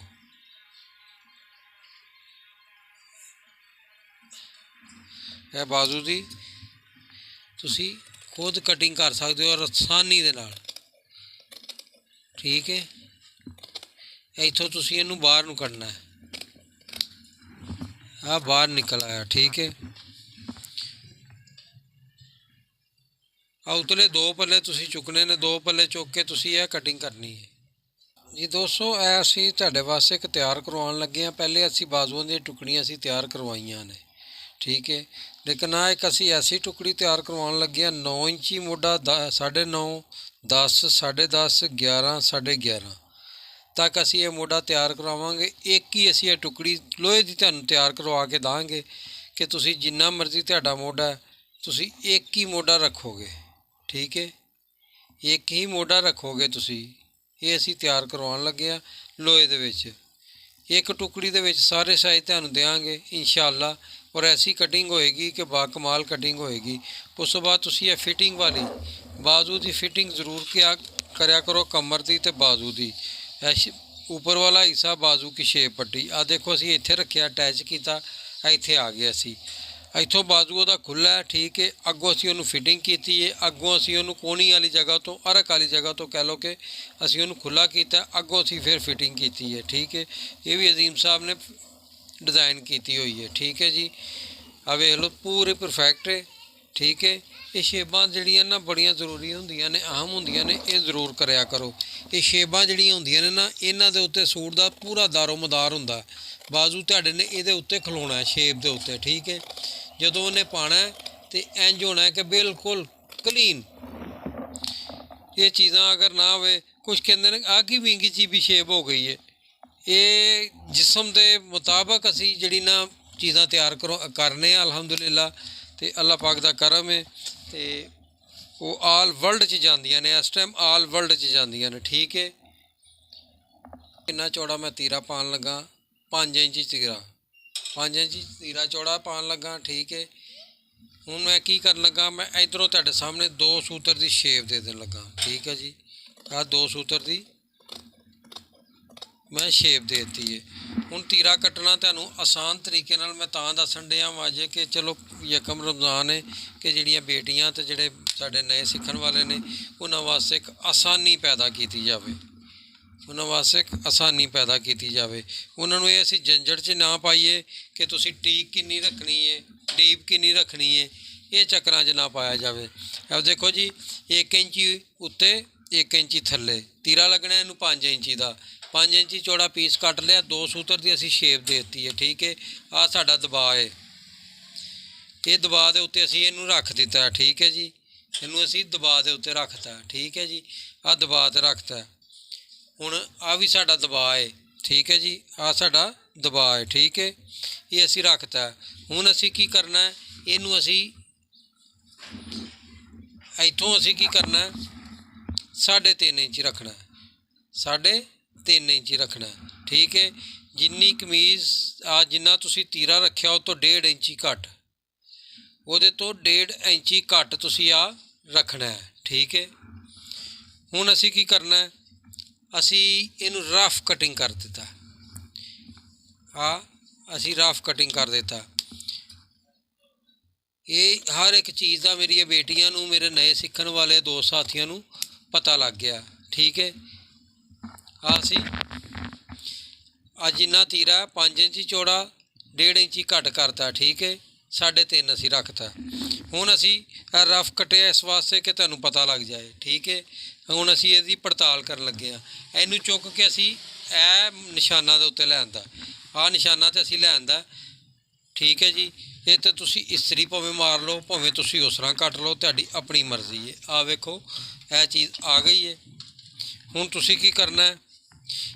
यह बाजू की तुसी खुद कटिंग कर सकते हो आसानी दे नाल। ठीक है, इत्थों तुसी इहनूं बाहर नूं कढना है, बाहर निकल आया। ठीक है, उतले 2 पल्ले तुसी चुकने ने, 2 पल्ले चुक के तुसी यह कटिंग करनी है। जी दोस्तों, असी तुहाडे वास्ते एक तैयार करवाउण लगे हैं। पहले असी बाजुआं दी टुकड़ियां असी तैयार करवाइयां ने। ठीक है, लेकिन एक असी ऐसी टुकड़ी तैयार करवाउण लगे हैं 9 इंची मोढा, 9.5, 10, 10.5, 11, 11.5 तक असी ये मोढा तैयार करवावांगे। एक ही असी ये टुकड़ी लोहे की तुहानूं तैयार करवा के दांगे कि तुसी जिन्ना मर्जी तुहाडा मोढा तुसी एक ही मोढा रखोगे। ठीक है, एक ही मोढा रखोगे तुसी। ये असी तैयार करवाउण लगे आ लोहे दे विच। एक टुकड़ी दे विच सारे साइज तुहानूं देंगे इंशाअल्लाह, और ऐसी कटिंग होएगी कि बाकमाल कटिंग होएगी। उस तो बाद तुसी ये फिटिंग वाली बाजू की फिटिंग जरूर क्या करया करो, कमर की ते बाजू की। ऊपर वाला हिस्सा बाजू की शेप पट्टी देखो असी इत्थे रखिया, अटैच किया, इत्थे आ गया असी। ਇੱਥੋਂ ਬਾਜ਼ੂ ਉਹਦਾ ਖੁੱਲ੍ਹਾ ਹੈ, ਠੀਕ ਹੈ। ਅੱਗੋਂ ਅਸੀਂ ਉਹਨੂੰ ਫਿਟਿੰਗ ਕੀਤੀ ਹੈ, ਅੱਗੋਂ ਅਸੀਂ ਉਹਨੂੰ ਕੋਣੀ ਵਾਲੀ ਜਗ੍ਹਾ ਤੋਂ, ਅਰਕ ਵਾਲੀ ਜਗ੍ਹਾ ਤੋਂ ਕਹਿ ਲਓ ਕਿ ਅਸੀਂ ਉਹਨੂੰ ਖੁੱਲ੍ਹਾ ਕੀਤਾ, ਅੱਗੋਂ ਅਸੀਂ ਫਿਰ ਫਿਟਿੰਗ ਕੀਤੀ ਹੈ, ਠੀਕ ਹੈ। ਇਹ ਵੀ ਅਜ਼ੀਮ ਸਾਹਿਬ ਨੇ ਡਿਜ਼ਾਈਨ ਕੀਤੀ ਹੋਈ ਹੈ, ਠੀਕ ਹੈ ਜੀ। ਆ ਵੇਖ ਲਓ ਪੂਰੇ ਪਰਫੈਕਟ ਹੈ, ਠੀਕ ਹੈ। ਇਹ ਸ਼ੇਬਾਂ ਜਿਹੜੀਆਂ ਨਾ ਬੜੀਆਂ ਜ਼ਰੂਰੀ ਹੁੰਦੀਆਂ ਨੇ, ਅਹਿਮ ਹੁੰਦੀਆਂ ਨੇ, ਇਹ ਜ਼ਰੂਰ ਕਰਿਆ ਕਰੋ। ਇਹ ਸ਼ੇਬਾਂ ਜਿਹੜੀਆਂ ਹੁੰਦੀਆਂ ਨੇ ਨਾ, ਇਹਨਾਂ ਦੇ ਉੱਤੇ ਸੂਟ ਦਾ ਪੂਰਾ ਦਾਰੋ ਮਦਾਰ ਹੁੰਦਾ। ਬਾਜ਼ੂ ਤੁਹਾਡੇ ਨੇ ਇਹਦੇ ਉੱਤੇ ਖਲੋਣਾ, ਸ਼ੇਪ ਦੇ ਉੱਤੇ, ਠੀਕ ਹੈ। ਜਦੋਂ ਉਹਨੇ ਪਾਣਾ ਤੇ ਇੰਜ ਹੋਣਾ ਕਿ ਬਿਲਕੁਲ ਕਲੀਨ। ਇਹ ਚੀਜ਼ਾਂ ਅਗਰ ਨਾ ਹੋਵੇ, ਕੁਛ ਕਹਿੰਦੇ ਨੇ ਆਹ ਕੀ ਵਿੰਗੀ ਜੀ ਵੀ ਸ਼ੇਪ ਹੋ ਗਈ ਹੈ। ਇਹ ਜਿਸਮ ਦੇ ਮੁਤਾਬਕ ਅਸੀਂ ਜਿਹੜੀ ਨਾ ਚੀਜ਼ਾਂ ਤਿਆਰ ਕਰਨੇ ਆ, ਅਲਹਮਦੁਲਿਲਾ। ਅਤੇ ਅੱਲਾਹ ਪਾਕ ਦਾ ਕਰਮ ਹੈ, ਅਤੇ ਉਹ ਆਲ ਵਰਲਡ 'ਚ ਜਾਂਦੀਆਂ ਨੇ ਇਸ ਟਾਈਮ, ਆਲ ਵਰਲਡ 'ਚ ਜਾਂਦੀਆਂ ਨੇ, ਠੀਕ ਹੈ। ਕਿੰਨਾ ਚੌੜਾ ਮੈਂ ਤੀਰਾ ਪਾਉਣ ਲੱਗਾ, 5 ਇੰਚ ਤੀਰਾ, 5 ਇੰਚ ਤੀਰਾ ਚੌੜਾ ਪਾਉਣ ਲੱਗਾ, ਠੀਕ ਹੈ। ਹੁਣ ਮੈਂ ਕੀ ਕਰਨ ਲੱਗਾ, ਮੈਂ ਇੱਧਰੋਂ ਤੁਹਾਡੇ ਸਾਹਮਣੇ 2 ਸੂਤਰ ਦੀ ਸ਼ੇਪ ਦੇ ਦੇਣ ਲੱਗਾ, ਠੀਕ ਹੈ ਜੀ। ਆਹ 2 ਸੂਤਰ ਦੀ ਮੈਂ ਸ਼ੇਪ ਦੇ ਦਿੱਤੀ ਹੈ। ਹੁਣ ਤੀਰਾ ਕੱਟਣਾ ਤੁਹਾਨੂੰ ਆਸਾਨ ਤਰੀਕੇ ਨਾਲ ਮੈਂ ਤਾਂ ਦੱਸਣ ਡਿਆ ਵਾਂ ਜੇ ਕਿ ਚਲੋ ਯਕਮ ਰਮਜ਼ਾਨ ਹੈ ਕਿ ਜਿਹੜੀਆਂ ਬੇਟੀਆਂ ਅਤੇ ਜਿਹੜੇ ਸਾਡੇ ਨਵੇਂ ਸਿੱਖਣ ਵਾਲੇ ਨੇ ਉਹਨਾਂ ਵਾਸਤੇ ਇੱਕ ਆਸਾਨੀ ਪੈਦਾ ਕੀਤੀ ਜਾਵੇ, ਉਹਨਾਂ ਵਾਸਤੇ ਇੱਕ ਆਸਾਨੀ ਪੈਦਾ ਕੀਤੀ ਜਾਵੇ। ਉਹਨਾਂ ਨੂੰ ਇਹ ਅਸੀਂ ਝੰਜਟ 'ਚ ਨਾ ਪਾਈਏ ਕਿ ਤੁਸੀਂ ਟੀਕ ਕਿੰਨੀ ਰੱਖਣੀ ਹੈ, ਡੀਪ ਕਿੰਨੀ ਰੱਖਣੀ ਹੈ, ਇਹ ਚੱਕਰਾਂ 'ਚ ਨਾ ਪਾਇਆ ਜਾਵੇ। अब देखो जी 1 ਇੰਚੀ ਉੱਤੇ 1 ਇੰਚੀ ਥੱਲੇ ਤੀਰਾ ਲੱਗਣਾ ਇਹਨੂੰ 5 ਇੰਚੀ ਦਾ। 5 ਇੰਚੀ ਚੌੜਾ ਪੀਸ ਕੱਟ ਲਿਆ, 2 ਸੂਤਰ ਦੀ ਅਸੀਂ ਸ਼ੇਪ ਦੇ ਦਿੱਤੀ ਹੈ, ਠੀਕ ਹੈ। ਆਹ ਸਾਡਾ ਦਬਾਅ ਹੈ, ਇਹ ਦਬਾਅ ਦੇ ਉੱਤੇ ਅਸੀਂ ਇਹਨੂੰ ਰੱਖ ਦਿੱਤਾ, ਠੀਕ ਹੈ ਜੀ। ਇਹਨੂੰ ਅਸੀਂ ਦਬਾਅ ਦੇ ਉੱਤੇ ਰੱਖਤਾ, ਠੀਕ ਹੈ ਜੀ। ਆਹ ਦਬਾਅ 'ਤੇ ਰੱਖਤਾ। ਹੁਣ ਆਹ ਵੀ ਸਾਡਾ ਦਬਾਅ ਹੈ, ਠੀਕ ਹੈ ਜੀ। ਆਹ ਸਾਡਾ ਦਬਾਅ ਹੈ, ਠੀਕ ਹੈ। ਇਹ ਅਸੀਂ ਰੱਖਤਾ। ਹੁਣ ਅਸੀਂ ਕੀ ਕਰਨਾ, ਇਹਨੂੰ ਅਸੀਂ ਇੱਥੋਂ ਅਸੀਂ ਕੀ ਕਰਨਾ, 3.5 ਇੰਚ ਰੱਖਣਾ, 3.5 ਇੰਚ ਰੱਖਣਾ, ਠੀਕ ਹੈ। ਜਿੰਨੀ ਕਮੀਜ਼ ਆ ਜਿੰਨਾ ਤੁਸੀਂ ਤੀਰਾ ਰੱਖਿਆ ਉਹ ਤੋਂ 1.5 ਇੰਚੀ ਘੱਟ, ਉਹਦੇ ਤੋਂ 1.5 ਇੰਚੀ ਘੱਟ ਤੁਸੀਂ ਆ ਰੱਖਣਾ ਹੈ, ਠੀਕ ਹੈ। ਹੁਣ ਅਸੀਂ ਕੀ ਕਰਨਾ, ਅਸੀਂ ਇਹਨੂੰ ਰਫ ਕਟਿੰਗ ਕਰ ਦਿੱਤਾ। ਅਸੀਂ ਰਫ ਕਟਿੰਗ ਕਰ ਦਿੱਤਾ। ਇਹ ਹਰ ਇੱਕ ਚੀਜ਼ ਦਾ ਮੇਰੀਆਂ ਬੇਟੀਆਂ ਨੂੰ, ਮੇਰੇ ਨਵੇਂ ਸਿੱਖਣ ਵਾਲੇ ਦੋਸਤ ਸਾਥੀਆਂ ਨੂੰ ਪਤਾ ਲੱਗ ਗਿਆ, ਠੀਕ ਹੈ। ਅਸੀਂ ਅੱਜ ਜਿੰਨਾ ਤੀਰਾ 5 ਇੰਚੀ ਚੌੜਾ 1.5 ਇੰਚੀ ਘੱਟ ਕਰਤਾ, ਠੀਕ ਹੈ। 3.5 ਅਸੀਂ ਰੱਖਤਾ। ਹੁਣ ਅਸੀਂ ਰਫ ਕਟਿਆ ਇਸ ਵਾਸਤੇ ਕਿ ਤੁਹਾਨੂੰ ਪਤਾ ਲੱਗ ਜਾਏ, ਠੀਕ ਹੈ। ਹੁਣ ਅਸੀਂ ਇਹਦੀ ਪੜਤਾਲ ਕਰਨ ਲੱਗੇ ਹਾਂ। ਇਹਨੂੰ ਚੁੱਕ ਕੇ ਅਸੀਂ ਇਹ ਨਿਸ਼ਾਨਾਂ ਦੇ ਉੱਤੇ ਲੈ ਆਂਦਾ, ਆਹ ਨਿਸ਼ਾਨਾਂ 'ਤੇ ਅਸੀਂ ਲੈ ਆਂਦਾ, ਠੀਕ ਹੈ ਜੀ। ਇਹ ਤਾਂ ਤੁਸੀਂ ਇਸਤਰੀ ਭਾਵੇਂ ਮਾਰ ਲਓ, ਭਾਵੇਂ ਤੁਸੀਂ ਉਸ ਤਰ੍ਹਾਂ ਕੱਟ ਲਓ, ਤੁਹਾਡੀ ਆਪਣੀ ਮਰਜ਼ੀ ਹੈ। ਆਹ ਵੇਖੋ ਇਹ ਚੀਜ਼ ਆ ਗਈ ਹੈ। ਹੁਣ ਤੁਸੀਂ ਕੀ ਕਰਨਾ,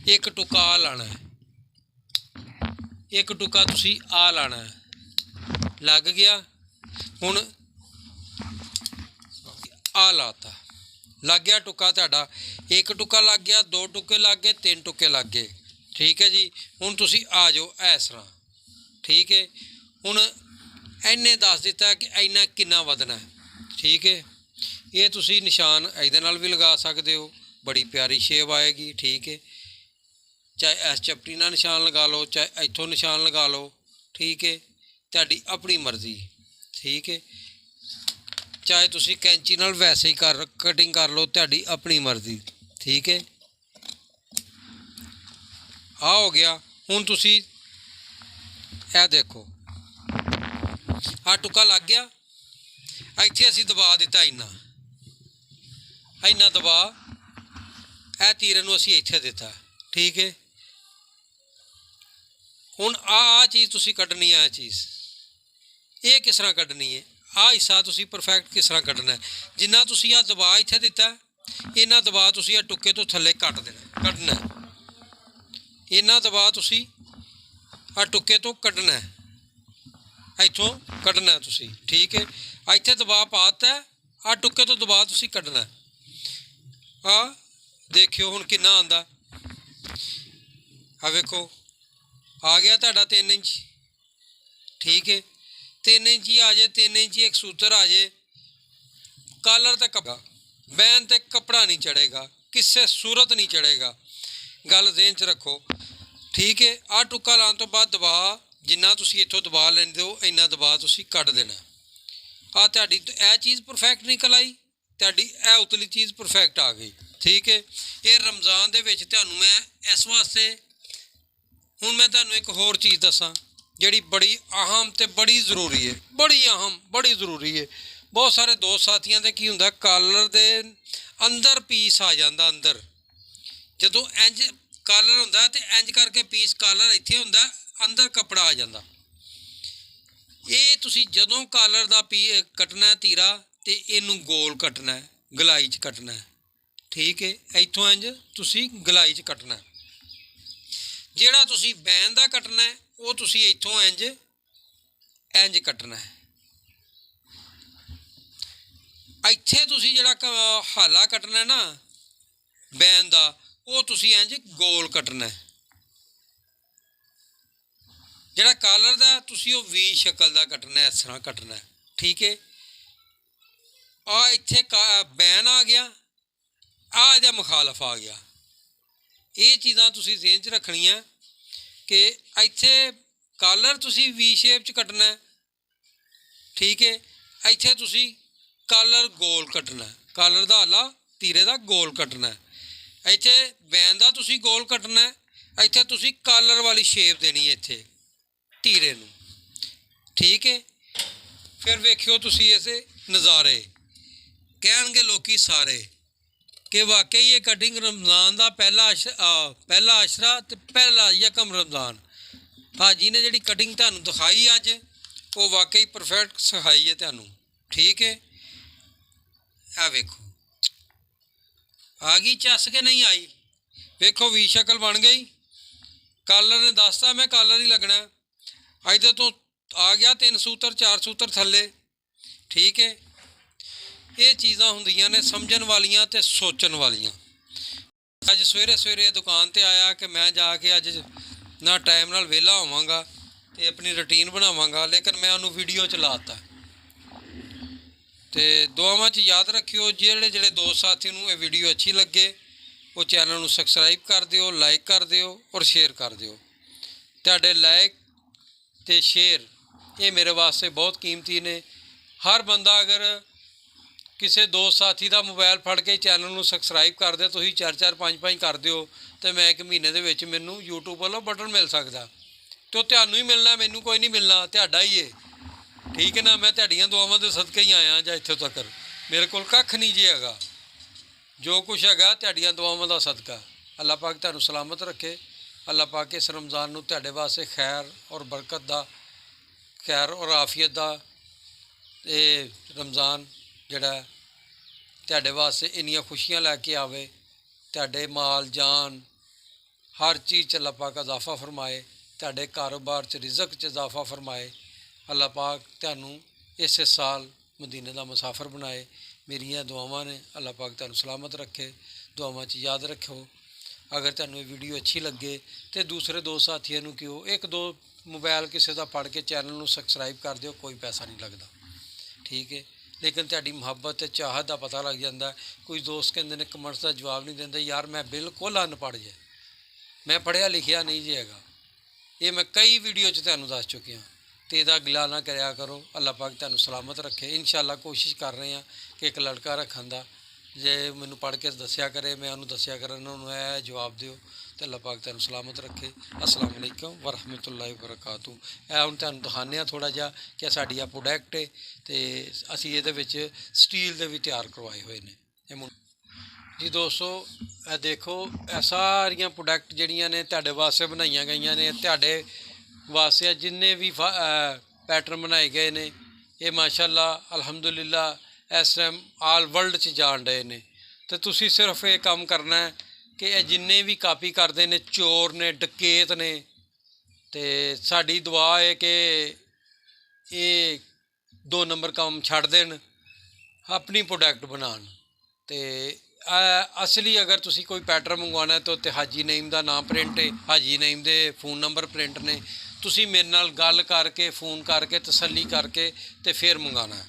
ਇੱਕ ਟੁੱਕਾ ਆ ਲਾਣਾ, ਇੱਕ ਟੁੱਕਾ ਤੁਸੀਂ ਆ ਲਾਣਾ, ਲੱਗ ਗਿਆ। ਹੁਣ ਆ ਲਾਤਾ, ਲੱਗ ਗਿਆ ਟੁੱਕਾ ਤੁਹਾਡਾ। ਇੱਕ ਟੁੱਕਾ ਲੱਗ ਗਿਆ, 2 ਟੁੱਕੇ ਲੱਗ ਗਏ, 3 ਟੁੱਕੇ ਲੱਗ ਗਏ, ਠੀਕ ਹੈ ਜੀ। ਹੁਣ ਤੁਸੀਂ ਆ ਜਾਓ ਇਸ ਤਰ੍ਹਾਂ, ਠੀਕ ਹੈ। ਹੁਣ ਇਹਨੇ ਦੱਸ ਦਿੱਤਾ ਕਿ ਇੰਨਾ ਕਿੰਨਾ ਵਧਣਾ, ਠੀਕ ਹੈ। ਇਹ ਤੁਸੀਂ ਨਿਸ਼ਾਨ ਇਹਦੇ ਨਾਲ ਵੀ ਲਗਾ ਸਕਦੇ ਹੋ, ਬੜੀ ਪਿਆਰੀ ਸ਼ੇਪ ਆਏਗੀ, ਠੀਕ ਹੈ। ਚਾਹੇ ਇਸ ਚਪਟੀ ਨਾਲ ਨਿਸ਼ਾਨ ਲਗਾ ਲਓ, ਚਾਹੇ ਇੱਥੋਂ ਨਿਸ਼ਾਨ ਲਗਾ ਲਓ, ਠੀਕ ਹੈ। ਤੁਹਾਡੀ ਆਪਣੀ ਮਰਜ਼ੀ, ਠੀਕ ਹੈ। ਚਾਹੇ ਤੁਸੀਂ ਕੈਂਚੀ ਨਾਲ ਵੈਸੇ ਹੀ ਕਟਿੰਗ ਕਰ ਲਓ, ਤੁਹਾਡੀ ਆਪਣੀ ਮਰਜ਼ੀ, ਠੀਕ ਹੈ। ਆ ਹੋ ਗਿਆ। ਹੁਣ ਤੁਸੀਂ ਇਹ ਦੇਖੋ, ਆਹ ਟੁੱਕਾ ਲੱਗ ਗਿਆ, ਇੱਥੇ ਅਸੀਂ ਦਬਾ ਦਿੱਤਾ, ਇੰਨਾ ਦਬਾ, ਇਹ ਤੀਰੇ ਨੂੰ ਅਸੀਂ ਇੱਥੇ ਦਿੱਤਾ, ਠੀਕ ਹੈ। ਹੁਣ ਆਹ ਚੀਜ਼ ਤੁਸੀਂ ਕੱਢਣੀ ਹੈ, ਇਹ ਚੀਜ਼ ਇਹ ਕਿਸ ਤਰ੍ਹਾਂ ਕੱਢਣੀ ਹੈ, ਆਹ ਹਿੱਸਾ ਤੁਸੀਂ ਪਰਫੈਕਟ ਕਿਸ ਤਰ੍ਹਾਂ ਕੱਢਣਾ। ਜਿੰਨਾ ਤੁਸੀਂ ਆਹ ਦਬਾ ਇੱਥੇ ਦਿੱਤਾ, ਇਹਨਾਂ ਦਬਾ ਤੁਸੀਂ ਆਹ ਟੁੱਕੇ ਤੋਂ ਥੱਲੇ ਕੱਢਣਾ, ਇਹਨਾਂ ਦਬਾ ਤੁਸੀਂ ਆਹ ਟੁੱਕੇ ਤੋਂ ਕੱਢਣਾ, ਇੱਥੋਂ ਕੱਢਣਾ ਤੁਸੀਂ, ਠੀਕ ਹੈ। ਇੱਥੇ ਦਬਾਅ ਪਾ ਦਿੱਤਾ, ਆਹ ਟੁੱਕੇ ਤੋਂ ਦਬਾਅ ਤੁਸੀਂ ਕੱਢਣਾ। ਆਹ ਦੇਖਿਓ ਹੁਣ ਕਿੰਨਾ ਆਉਂਦਾ, ਆਹ ਵੇਖੋ ਆ ਗਿਆ ਤੁਹਾਡਾ 3 ਇੰਚ, ਠੀਕ ਹੈ। 3 ਇੰਚੀ ਆ ਜਾਏ, 3 ਇੰਚੀ ਇੱਕ ਸੂਤਰ ਆ ਜਾਏ, ਕਾਲਰ ਤੇ ਕੱਪੜਾ ਬੈਨ ਤੇ ਕੱਪੜਾ ਨਹੀਂ ਚੜੇਗਾ, ਕਿਸੇ ਸੂਰਤ ਨਹੀਂ ਚੜੇਗਾ, ਗੱਲ ਜ਼ਿਹਨ 'ਚ ਰੱਖੋ, ਠੀਕ ਹੈ। ਆਹ ਟੁੱਕਾ ਲਾਉਣ ਤੋਂ ਬਾਅਦ ਦਬਾਅ ਜਿੰਨਾ ਤੁਸੀਂ ਇੱਥੋਂ ਦਬਾ ਲੈਂਦੇ ਹੋ ਇੰਨਾ ਦਬਾ ਤੁਸੀਂ ਕੱਢ ਦੇਣਾ। ਆ ਤੁਹਾਡੀ ਇਹ ਚੀਜ਼ ਪਰਫੈਕਟ ਨਿਕਲ ਆਈ, ਤੁਹਾਡੀ ਇਹ ਉਤਲੀ ਚੀਜ਼ ਪਰਫੈਕਟ ਆ ਗਈ। ਠੀਕ ਹੈ। ਇਹ ਰਮਜ਼ਾਨ ਦੇ ਵਿੱਚ ਤੁਹਾਨੂੰ ਮੈਂ ਇਸ ਵਾਸਤੇ, ਹੁਣ ਮੈਂ ਤੁਹਾਨੂੰ ਇੱਕ ਹੋਰ ਚੀਜ਼ ਦੱਸਾਂ ਜਿਹੜੀ ਬੜੀ ਅਹਿਮ ਤੇ ਬੜੀ ਜ਼ਰੂਰੀ ਹੈ, ਬੜੀ ਅਹਿਮ ਬੜੀ ਜ਼ਰੂਰੀ ਹੈ। ਬਹੁਤ ਸਾਰੇ ਦੋਸਤ ਸਾਥੀਆਂ ਦੇ ਕੀ ਹੁੰਦਾ, ਕਾਲਰ ਦੇ ਅੰਦਰ ਪੀਸ ਆ ਜਾਂਦਾ। ਅੰਦਰ ਜਦੋਂ ਇੰਜ ਕਾਲਰ ਹੁੰਦਾ ਤੇ ਇੰਜ ਕਰਕੇ ਪੀਸ, ਕਾਲਰ ਇੱਥੇ ਹੁੰਦਾ, ਅੰਦਰ ਕੱਪੜਾ ਆ ਜਾਂਦਾ। ਇਹ ਤੁਸੀਂ ਜਦੋਂ ਕਾਲਰ ਦਾ ਕੱਟਣਾ ਤੀਰਾ ਤੇ ਇਹਨੂੰ ਗੋਲ ਕੱਟਣਾ, ਗਲਾਈ 'ਚ ਕੱਟਣਾ। ਠੀਕ ਹੈ। ਇੱਥੋਂ ਇੰਜ ਤੁਸੀਂ ਗਲਾਈ 'ਚ ਕੱਟਣਾ। ਜਿਹੜਾ ਤੁਸੀਂ ਬੈਨ ਦਾ ਕੱਟਣਾ ਉਹ ਤੁਸੀਂ ਇੱਥੋਂ ਇੰਜ ਕੱਟਣਾ। ਇੱਥੇ ਤੁਸੀਂ ਜਿਹੜਾ ਹਾਲਾ ਕੱਟਣਾ ਨਾ ਬੈਨ ਦਾ, ਉਹ ਤੁਸੀਂ ਇੰਜ ਗੋਲ ਕੱਟਣਾ। ਜਿਹੜਾ ਕਾਲਰ ਦਾ ਤੁਸੀਂ ਉਹ ਵੀ ਸ਼ਕਲ ਦਾ ਕੱਟਣਾ, ਇਸ ਤਰ੍ਹਾਂ ਕੱਟਣਾ। ਠੀਕ ਹੈ। ਆ ਇੱਥੇ ਬੈਨ ਆ ਗਿਆ, ਆ ਇਹਦਾ ਮੁਖਾਲਫ ਆ ਗਿਆ। ਇਹ ਚੀਜ਼ਾਂ ਤੁਸੀਂ ਜ਼ਿਹਨ 'ਚ ਰੱਖਣੀਆਂ ਕਿ ਇੱਥੇ ਕਾਲਰ ਤੁਸੀਂ ਵੀ ਸ਼ੇਪ 'ਚ ਕੱਟਣਾ। ਠੀਕ ਹੈ। ਇੱਥੇ ਤੁਸੀਂ ਕਾਲਰ ਗੋਲ ਕੱਟਣਾ, ਕਾਲਰ ਦਾ ਹਾਲਾ ਤੀਰੇ ਦਾ ਗੋਲ ਕੱਟਣਾ। ਇੱਥੇ ਬੈਨ ਦਾ ਤੁਸੀਂ ਗੋਲ ਕੱਟਣਾ, ਇੱਥੇ ਤੁਸੀਂ ਕਾਲਰ ਵਾਲੀ ਸ਼ੇਪ ਦੇਣੀ ਹੈ ਇੱਥੇ ਤੀਰੇ ਨੂੰ। ਠੀਕ ਹੈ। ਫਿਰ ਵੇਖਿਓ ਤੁਸੀਂ ਇਸੇ ਨਜ਼ਾਰੇ, ਕਹਿਣਗੇ ਲੋਕੀ ਸਾਰੇ ਕਿ ਵਾਕਈ ਇਹ ਕਟਿੰਗ ਰਮਜ਼ਾਨ ਦਾ ਪਹਿਲਾ ਅਸ਼ਰਾ ਤੇ ਪਹਿਲਾ ਯਕਮ ਰਮਜ਼ਾਨ। ਹਾਜੀ ਨੇ ਜਿਹੜੀ ਕਟਿੰਗ ਤੁਹਾਨੂੰ ਦਿਖਾਈ ਅੱਜ, ਉਹ ਵਾਕਈ ਪਰਫੈਕਟ ਸਿਖਾਈ ਹੈ ਤੁਹਾਨੂੰ। ਠੀਕ ਹੈ। ਆ ਵੇਖੋ ਆ ਗਈ ਚੱਸ ਕੇ ਨਹੀਂ ਆਈ, ਵੇਖੋ ਵੀ ਸ਼ਕਲ ਬਣ ਗਈ। ਕਾਲਰ ਨੇ ਦੱਸਤਾ ਮੈਂ ਕਾਲਰ ਹੀ ਲੱਗਣਾ। ਇੱਧਰ ਤੋਂ ਆ ਗਿਆ 3 ਸੂਤਰ 4 ਸੂਤਰ ਥੱਲੇ। ਠੀਕ ਹੈ। ਇਹ ਚੀਜ਼ਾਂ ਹੁੰਦੀਆਂ ਨੇ ਸਮਝਣ ਵਾਲੀਆਂ ਤੇ ਸੋਚਣ ਵਾਲੀਆਂ। ਅੱਜ ਸਵੇਰੇ ਸਵੇਰੇ ਦੁਕਾਨ 'ਤੇ ਆਇਆ ਕਿ ਮੈਂ ਜਾ ਕੇ ਅੱਜ ਨਾ ਟਾਈਮ ਨਾਲ ਵਿਹਲਾ ਹੋਵਾਂਗਾ ਤੇ ਆਪਣੀ ਰੂਟੀਨ ਬਣਾਵਾਂਗਾ, ਲੇਕਿਨ ਮੈਂ ਉਹਨੂੰ ਵੀਡੀਓ 'ਚ ਲਾ ਦਿੱਤਾ। ਤੇ ਦੁਆਵਾਂ 'ਚ ਯਾਦ ਰੱਖਿਓ, ਜਿਹੜੇ ਦੋਸਤ ਸਾਥੀ ਨੂੰ ਇਹ ਵੀਡੀਓ ਅੱਛੀ ਲੱਗੇ ਉਹ ਚੈਨਲ ਨੂੰ ਸਬਸਕ੍ਰਾਈਬ ਕਰ ਦਿਓ, ਲਾਈਕ ਕਰ ਦਿਓ ਔਰ ਸ਼ੇਅਰ ਕਰ ਦਿਓ। ਤੁਹਾਡੇ ਲਾਈਕ ਤੇ ਸ਼ੇਅਰ ਇਹ ਮੇਰੇ ਵਾਸਤੇ ਬਹੁਤ ਕੀਮਤੀ ਨੇ। ਹਰ ਬੰਦਾ ਅਗਰ ਕਿਸੇ ਦੋਸਤ ਸਾਥੀ ਦਾ ਮੋਬਾਈਲ ਫੜ ਕੇ ਚੈਨਲ ਨੂੰ ਸਬਸਕ੍ਰਾਈਬ ਕਰ ਦਿਓ, ਤੁਸੀਂ 4-4 5-5 ਕਰ ਦਿਓ, ਤੇ ਮੈਂ ਇੱਕ ਮਹੀਨੇ ਦੇ ਵਿੱਚ ਮੈਨੂੰ YouTube ਵੱਲੋਂ ਬਟਨ ਮਿਲ ਸਕਦਾ। ਤੇ ਉਹ ਤੁਹਾਨੂੰ ਹੀ ਮਿਲਣਾ, ਮੈਨੂੰ ਕੋਈ ਨਹੀਂ ਮਿਲਣਾ, ਤੁਹਾਡਾ ਹੀ ਹੈ। ਠੀਕ ਹੈ ਨਾ। ਮੈਂ ਤੁਹਾਡੀਆਂ ਦੁਆਵਾਂ ਦੇ ਸਦਕੇ ਹੀ ਆਇਆ ਜਾਂ ਇੱਥੇ ਤੱਕ। ਮੇਰੇ ਕੋਲ ਕੱਖ ਨਹੀਂ ਜੇ ਹੈਗਾ, ਜੋ ਕੁਛ ਹੈਗਾ ਤੁਹਾਡੀਆਂ ਦੁਆਵਾਂ ਦਾ ਸਦਕਾ। ਅੱਲਾਹ ਪਾਕ ਤੁਹਾਨੂੰ ਸਲਾਮਤ ਰੱਖੇ। ਅੱਲਾਹ ਪਾਕ ਇਸ ਰਮਜ਼ਾਨ ਨੂੰ ਤੁਹਾਡੇ ਵਾਸਤੇ ਖੈਰ ਔਰ ਬਰਕਤ ਦਾ, ਖੈਰ ਔਰ ਆਫੀਅਤ ਦਾ ਇਹ ਰਮਜ਼ਾਨ ਜਿਹੜਾ ਤੁਹਾਡੇ ਵਾਸਤੇ ਇੰਨੀਆਂ ਖੁਸ਼ੀਆਂ ਲੈ ਕੇ ਆਵੇ। ਤੁਹਾਡੇ ਮਾਲ ਜਾਨ ਹਰ ਚੀਜ਼ 'ਚ ਅੱਲਾਹ ਪਾਕ ਇਜ਼ਾਫਾ ਫਰਮਾਏ, ਤੁਹਾਡੇ ਕਾਰੋਬਾਰ 'ਚ ਰਿਜ਼ਕ 'ਚ ਇਜ਼ਾਫਾ ਫਰਮਾਏ। ਅੱਲਾਹ ਪਾਕ ਤੁਹਾਨੂੰ ਇਸੇ ਸਾਲ ਮਦੀਨੇ ਦਾ ਮੁਸਾਫਰ ਬਣਾਏ। ਮੇਰੀਆਂ ਦੁਆਵਾਂ ਨੇ। ਅੱਲਾਹ ਪਾਕ ਤੁਹਾਨੂੰ ਸਲਾਮਤ ਰੱਖੇ। ਦੁਆਵਾਂ 'ਚ ਯਾਦ ਰੱਖੋ। ਅਗਰ ਤੁਹਾਨੂੰ ਇਹ ਵੀਡੀਓ ਅੱਛੀ ਲੱਗੇ ਤੇ ਦੂਸਰੇ ਦੋਸਤ ਸਾਥੀਆਂ ਨੂੰ ਕਿਉਂ 1-2 ਮੋਬਾਈਲ ਕਿਸੇ ਦਾ ਫੜ ਕੇ ਚੈਨਲ ਨੂੰ ਸਬਸਕ੍ਰਾਈਬ ਕਰ ਦਿਓ, ਕੋਈ ਪੈਸਾ ਨਹੀਂ ਲੱਗਦਾ। ਠੀਕ ਹੈ। ਲੇਕਿਨ ਤੁਹਾਡੀ ਮੁਹੱਬਤ ਤੇ ਚਾਹਤ ਦਾ ਪਤਾ ਲੱਗ ਜਾਂਦਾ। ਕੁਝ ਦੋਸਤ ਕਹਿੰਦੇ ਨੇ ਕਮੈਂਟਸ ਦਾ ਜਵਾਬ ਨਹੀਂ ਦਿੰਦੇ, ਯਾਰ ਮੈਂ ਬਿਲਕੁਲ ਅਨਪੜ੍ਹ ਜੇ, ਮੈਂ ਪੜ੍ਹਿਆ ਲਿਖਿਆ ਨਹੀਂ ਜੇ ਹੈਗਾ। ਇਹ ਮੈਂ ਕਈ ਵੀਡੀਓ 'ਚ ਤੁਹਾਨੂੰ ਦੱਸ ਚੁੱਕਿਆ। ਤੇ ਇਹਦਾ ਗਿਲਾ ਨਾ ਕਰਿਆ ਕਰੋ। ਅੱਲਾਹ ਪਾਕ ਤੁਹਾਨੂੰ ਸਲਾਮਤ ਰੱਖੇ। ਇਨਸ਼ਾਅੱਲਾ ਕੋਸ਼ਿਸ਼ ਕਰ ਰਹੇ ਹਾਂ ਕਿ ਇੱਕ ਲੜਕਾ ਰੱਖਣ ਦਾ, ਜੇ ਮੈਨੂੰ ਪੜ੍ਹ ਕੇ ਦੱਸਿਆ ਕਰੇ ਮੈਂ ਉਹਨੂੰ ਦੱਸਿਆ ਕਰਾਂ, ਉਹਨੂੰ ਇਹ ਜਵਾਬ ਦਿਓ। ਤੇ ਅੱਲਾਹ ਪਾਕ ਤੁਹਾਨੂੰ ਸਲਾਮਤ ਰੱਖੇ। अस्सलाम वालेकुम वरहमतुल्लाहि वबरकातुहू। ਇਹ ਹੁਣ ਤੁਹਾਨੂੰ ਦਿਖਾਉਂਦੇ ਹਾਂ ਥੋੜ੍ਹਾ ਜਿਹਾ ਕਿ ਸਾਡੀ ਆ ਪ੍ਰੋਡਕਟ ਹੈ ਅਤੇ ਅਸੀਂ ਇਹਦੇ ਵਿੱਚ ਸਟੀਲ ਦੇ ਵੀ ਤਿਆਰ ਕਰਵਾਏ ਹੋਏ ਨੇ। ਇਹ ਜੀ ਦੋਸਤੋ ਇਹ ਦੇਖੋ, ਇਹ ਸਾਰੀਆਂ ਪ੍ਰੋਡਕਟ ਜਿਹੜੀਆਂ ਨੇ ਤੁਹਾਡੇ ਵਾਸਤੇ ਬਣਾਈਆਂ ਗਈਆਂ ਨੇ। ਤੁਹਾਡੇ ਵਾਸਤੇ ਜਿੰਨੇ ਵੀ ਪੈਟਰਨ ਬਣਾਏ ਗਏ ਨੇ ਇਹ ਮਾਸ਼ਾਅੱਲਾ ਅਲਹਮਦੁਲਿਲਾ ਇਸ ਟਾਈਮ ਆਲ ਵਰਲਡ 'ਚ ਜਾਣ ਰਹੇ ਨੇ। ਅਤੇ ਤੁਸੀਂ ਸਿਰਫ ਇਹ ਕੰਮ ਕਰਨਾ ਹੈ ਕਿ ਇਹ ਜਿੰਨੇ ਵੀ ਕਾਪੀ ਕਰਦੇ ਨੇ ਚੋਰ ਨੇ, ਡਕੈਤ ਨੇ, ਅਤੇ ਸਾਡੀ ਦੁਆ ਹੈ ਕਿ ਇਹ 2 ਨੰਬਰ ਕੰਮ ਛੱਡ ਦੇਣ, ਆਪਣੀ ਪ੍ਰੋਡਕਟ ਬਣਾਉਣ। ਅਤੇ ਅਸਲੀ ਅਗਰ ਤੁਸੀਂ ਕੋਈ ਪੈਟਰਨ ਮੰਗਵਾਉਣਾ ਤਾਂ ਉੱਤੇ ਹਾਜੀ ਨਈਮ ਦਾ ਨਾਮ ਪ੍ਰਿੰਟ ਹੈ, ਹਾਜੀ ਨਈਮ ਦੇ ਫ਼ੋਨ ਨੰਬਰ ਪ੍ਰਿੰਟ ਨੇ। ਤੁਸੀਂ ਮੇਰੇ ਨਾਲ ਗੱਲ ਕਰਕੇ, ਫ਼ੋਨ ਕਰਕੇ, ਤਸੱਲੀ ਕਰਕੇ ਅਤੇ ਫਿਰ ਮੰਗਵਾਉਣਾ।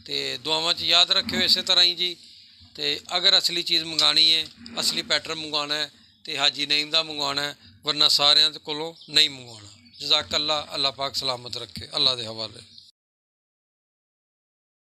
ਅਤੇ ਦੁਆਵਾਂ 'ਚ ਯਾਦ ਰੱਖਿਓ ਇਸੇ ਤਰ੍ਹਾਂ ਹੀ ਜੀ। ਅਤੇ ਅਗਰ ਅਸਲੀ ਚੀਜ਼ ਮੰਗਵਾਉਣੀ ਹੈ, ਅਸਲੀ ਪੈਟਰਨ ਮੰਗਵਾਉਣਾ ਹੈ, ਅਤੇ ਹਾਜੀ ਨਈਮ ਦਾ ਮੰਗਵਾਉਣਾ ਹੈ, ਵਰਨਾ ਸਾਰਿਆਂ ਦੇ ਕੋਲੋਂ ਨਹੀਂ ਮੰਗਵਾਉਣਾ। जज़ाकल्ला, अल्लाह पाक सलामत रखे, अल्लाह दे हवाले।